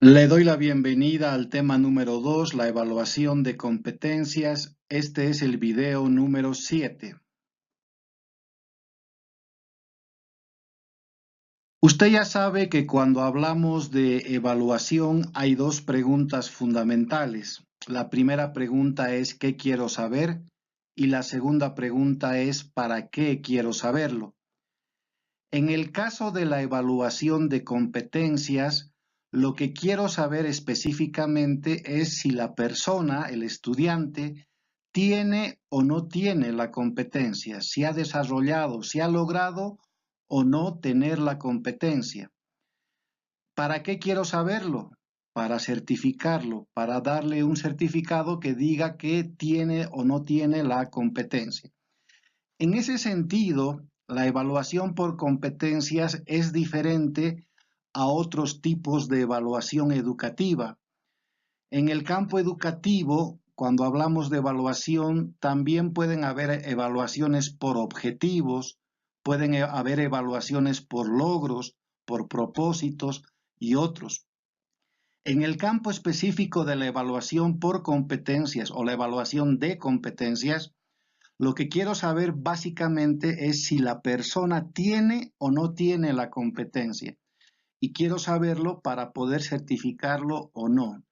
Le doy la bienvenida al tema número 2, la evaluación de competencias. Este es el video número 7. Usted ya sabe que cuando hablamos de evaluación hay dos preguntas fundamentales. La primera pregunta es ¿qué quiero saber? Y la segunda pregunta es ¿para qué quiero saberlo? En el caso de la evaluación de competencias, lo que quiero saber específicamente es si la persona, el estudiante, tiene o no tiene la competencia, si ha desarrollado, si ha logrado o no tener la competencia. ¿Para qué quiero saberlo? Para certificarlo, para darle un certificado que diga que tiene o no tiene la competencia. En ese sentido, la evaluación por competencias es diferente a otros tipos de evaluación educativa. En el campo educativo, cuando hablamos de evaluación, también pueden haber evaluaciones por objetivos, pueden haber evaluaciones por logros, por propósitos y otros. En el campo específico de la evaluación por competencias o la evaluación de competencias, lo que quiero saber básicamente es si la persona tiene o no tiene la competencia y quiero saberlo para poder certificarlo o no.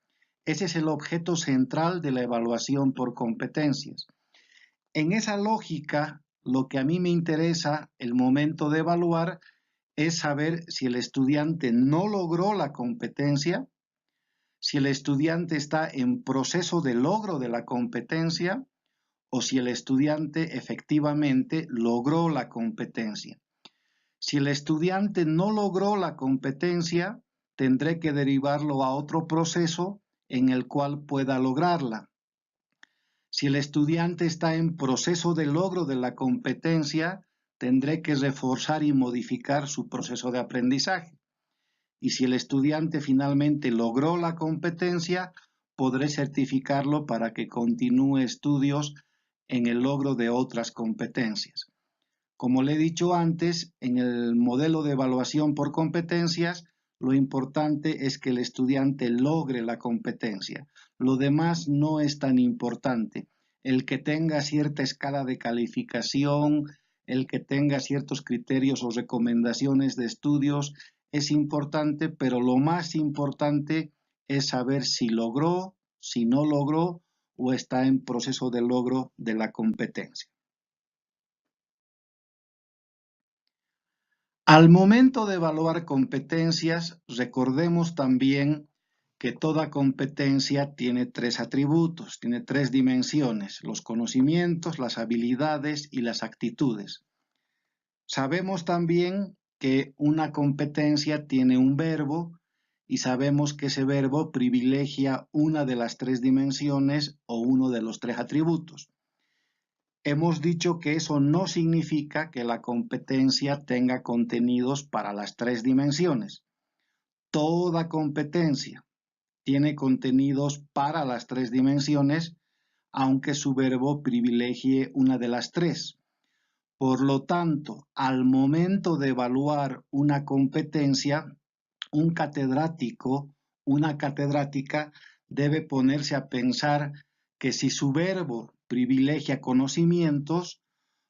Ese es el objeto central de la evaluación por competencias. En esa lógica, lo que a mí me interesa el momento de evaluar es saber si el estudiante no logró la competencia, si el estudiante está en proceso de logro de la competencia o si el estudiante efectivamente logró la competencia. Si el estudiante no logró la competencia, tendré que derivarlo a otro proceso en el cual pueda lograrla. Si el estudiante está en proceso de logro de la competencia, tendré que reforzar y modificar su proceso de aprendizaje. Y si el estudiante finalmente logró la competencia, podré certificarlo para que continúe estudios en el logro de otras competencias. Como le he dicho antes, en el modelo de evaluación por competencias, lo importante es que el estudiante logre la competencia. Lo demás no es tan importante. El que tenga cierta escala de calificación, el que tenga ciertos criterios o recomendaciones de estudios es importante, pero lo más importante es saber si logró, si no logró o está en proceso de logro de la competencia. Al momento de evaluar competencias, recordemos también que toda competencia tiene tres atributos, tiene tres dimensiones, los conocimientos, las habilidades y las actitudes. Sabemos también que una competencia tiene un verbo y sabemos que ese verbo privilegia una de las tres dimensiones o uno de los tres atributos. Hemos dicho que eso no significa que la competencia tenga contenidos para las tres dimensiones. Toda competencia tiene contenidos para las tres dimensiones, aunque su verbo privilegie una de las tres. Por lo tanto, al momento de evaluar una competencia, un catedrático, una catedrática debe ponerse a pensar que si su verbo privilegia conocimientos,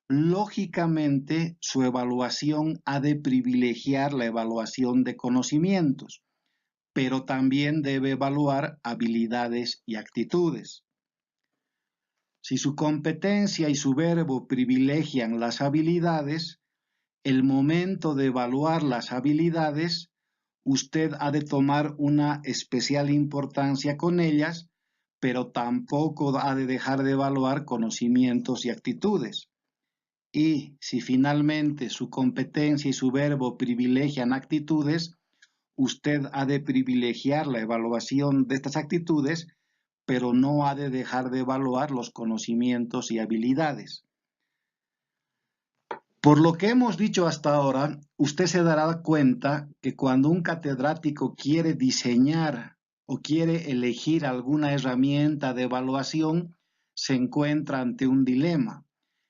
lógicamente su evaluación ha de privilegiar la evaluación de conocimientos, pero también debe evaluar habilidades y actitudes. Si su competencia y su verbo privilegian las habilidades, el momento de evaluar las habilidades, usted ha de tomar una especial importancia con ellas, pero tampoco ha de dejar de evaluar conocimientos y actitudes. Y si finalmente su competencia y su verbo privilegian actitudes, usted ha de privilegiar la evaluación de estas actitudes, pero no ha de dejar de evaluar los conocimientos y habilidades. Por lo que hemos dicho hasta ahora, usted se dará cuenta que cuando un catedrático quiere diseñar o quiere elegir alguna herramienta de evaluación, se encuentra ante un dilema.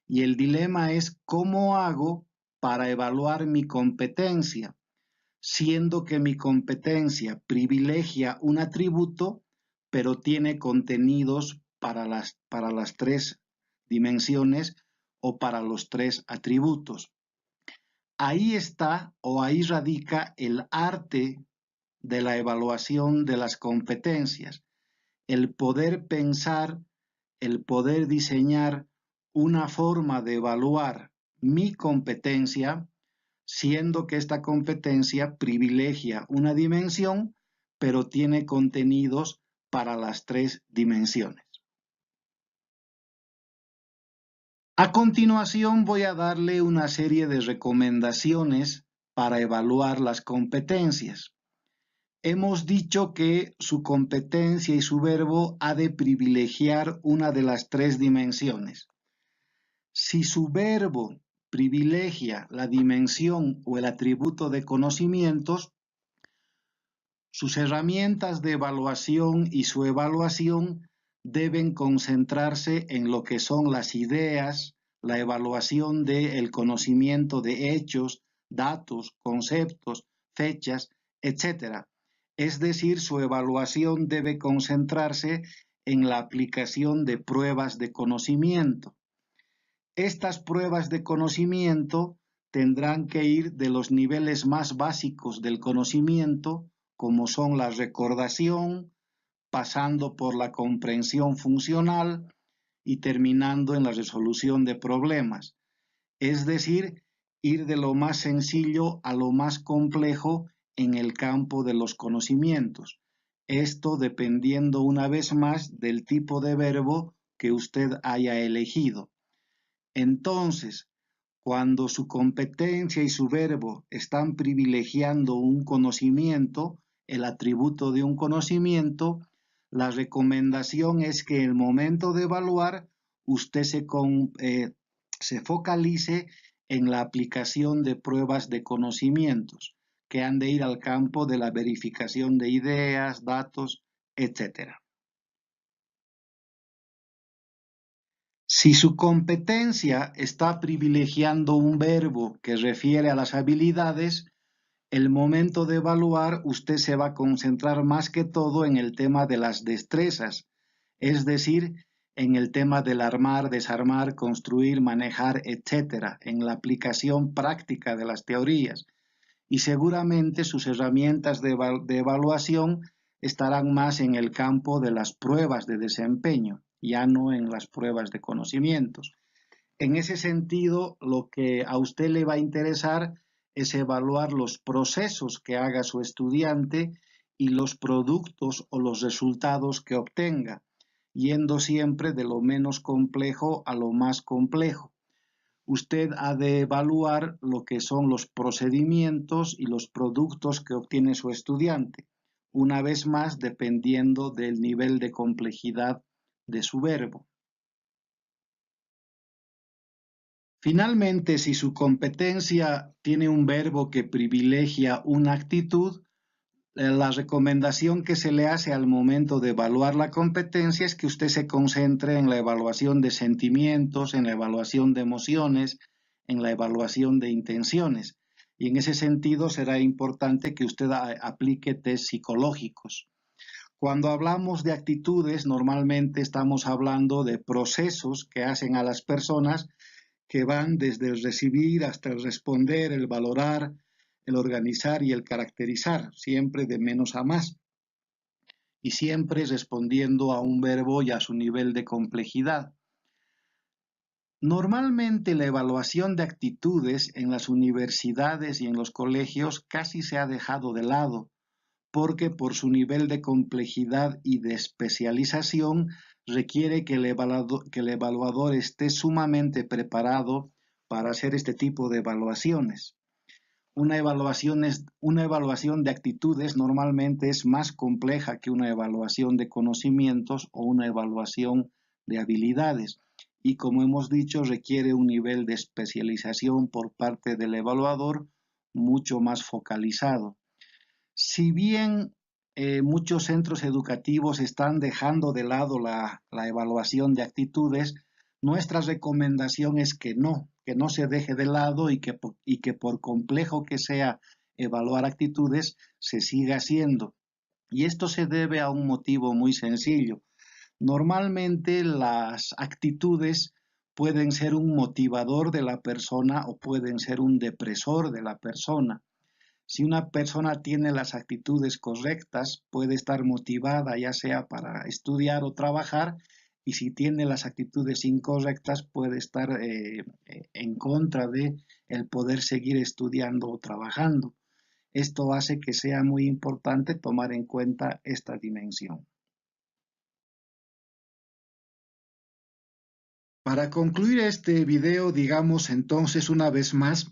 Y el dilema es ¿cómo hago para evaluar mi competencia? siendo que mi competencia privilegia un atributo, pero tiene contenidos para las tres dimensiones o para los tres atributos. Ahí está o ahí radica el arte de la evaluación de las competencias, el poder pensar, el poder diseñar una forma de evaluar mi competencia, siendo que esta competencia privilegia una dimensión, pero tiene contenidos para las tres dimensiones. A continuación voy a darle una serie de recomendaciones para evaluar las competencias. Hemos dicho que su competencia y su verbo ha de privilegiar una de las tres dimensiones. Si su verbo privilegia la dimensión o el atributo de conocimientos, sus herramientas de evaluación y su evaluación deben concentrarse en lo que son las ideas, la evaluación del conocimiento de hechos, datos, conceptos, fechas, etc. Es decir, su evaluación debe concentrarse en la aplicación de pruebas de conocimiento. Estas pruebas de conocimiento tendrán que ir de los niveles más básicos del conocimiento, como son la recordación, pasando por la comprensión funcional y terminando en la resolución de problemas. Es decir, ir de lo más sencillo a lo más complejo en el campo de los conocimientos. Esto dependiendo una vez más del tipo de verbo que usted haya elegido. Entonces, cuando su competencia y su verbo están privilegiando un conocimiento, el atributo de un conocimiento, la recomendación es que en el momento de evaluar usted se focalice en la aplicación de pruebas de conocimientos, que han de ir al campo de la verificación de ideas, datos, etc. Si su competencia está privilegiando un verbo que refiere a las habilidades, el momento de evaluar usted se va a concentrar más que todo en el tema de las destrezas, es decir, en el tema del armar, desarmar, construir, manejar, etc., en la aplicación práctica de las teorías. Y seguramente sus herramientas de evaluación estarán más en el campo de las pruebas de desempeño, ya no en las pruebas de conocimientos. En ese sentido, lo que a usted le va a interesar es evaluar los procesos que haga su estudiante y los productos o los resultados que obtenga, yendo siempre de lo menos complejo a lo más complejo. Usted ha de evaluar lo que son los procedimientos y los productos que obtiene su estudiante, una vez más dependiendo del nivel de complejidad de su verbo. Finalmente, si su competencia tiene un verbo que privilegia una actitud, la recomendación que se le hace al momento de evaluar la competencia es que usted se concentre en la evaluación de sentimientos, en la evaluación de emociones, en la evaluación de intenciones. Y en ese sentido será importante que usted aplique test psicológicos. Cuando hablamos de actitudes, normalmente estamos hablando de procesos que hacen a las personas que van desde el recibir hasta el responder, el valorar, el organizar y el caracterizar, siempre de menos a más, y siempre respondiendo a un verbo y a su nivel de complejidad. Normalmente la evaluación de actitudes en las universidades y en los colegios casi se ha dejado de lado, porque por su nivel de complejidad y de especialización requiere que el evaluador esté sumamente preparado para hacer este tipo de evaluaciones. Una evaluación de actitudes normalmente es más compleja que una evaluación de conocimientos o una evaluación de habilidades y, como hemos dicho, requiere un nivel de especialización por parte del evaluador mucho más focalizado. Si bien muchos centros educativos están dejando de lado la evaluación de actitudes, nuestra recomendación es que no se deje de lado y que por complejo que sea evaluar actitudes se sigue haciendo. Y esto se debe a un motivo muy sencillo. Normalmente las actitudes pueden ser un motivador de la persona o pueden ser un depresor de la persona. Si una persona tiene las actitudes correctas, puede estar motivada ya sea para estudiar o trabajar, y si tiene las actitudes incorrectas, puede estar en contra de el poder seguir estudiando o trabajando. Esto hace que sea muy importante tomar en cuenta esta dimensión. Para concluir este video, digamos entonces una vez más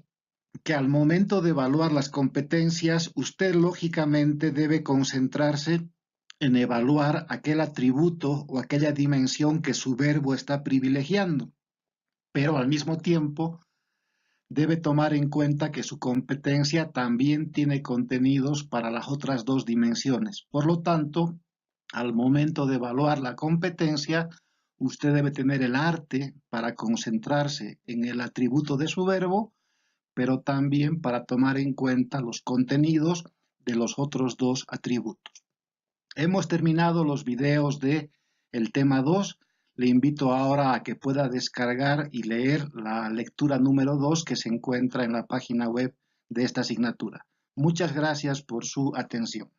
que al momento de evaluar las competencias, usted lógicamente debe concentrarse en evaluar aquel atributo o aquella dimensión que su verbo está privilegiando, pero al mismo tiempo debe tomar en cuenta que su competencia también tiene contenidos para las otras dos dimensiones. Por lo tanto, al momento de evaluar la competencia, usted debe tener el arte para concentrarse en el atributo de su verbo, pero también para tomar en cuenta los contenidos de los otros dos atributos. Hemos terminado los videos de el tema 2. Le invito ahora a que pueda descargar y leer la lectura número 2 que se encuentra en la página web de esta asignatura. Muchas gracias por su atención.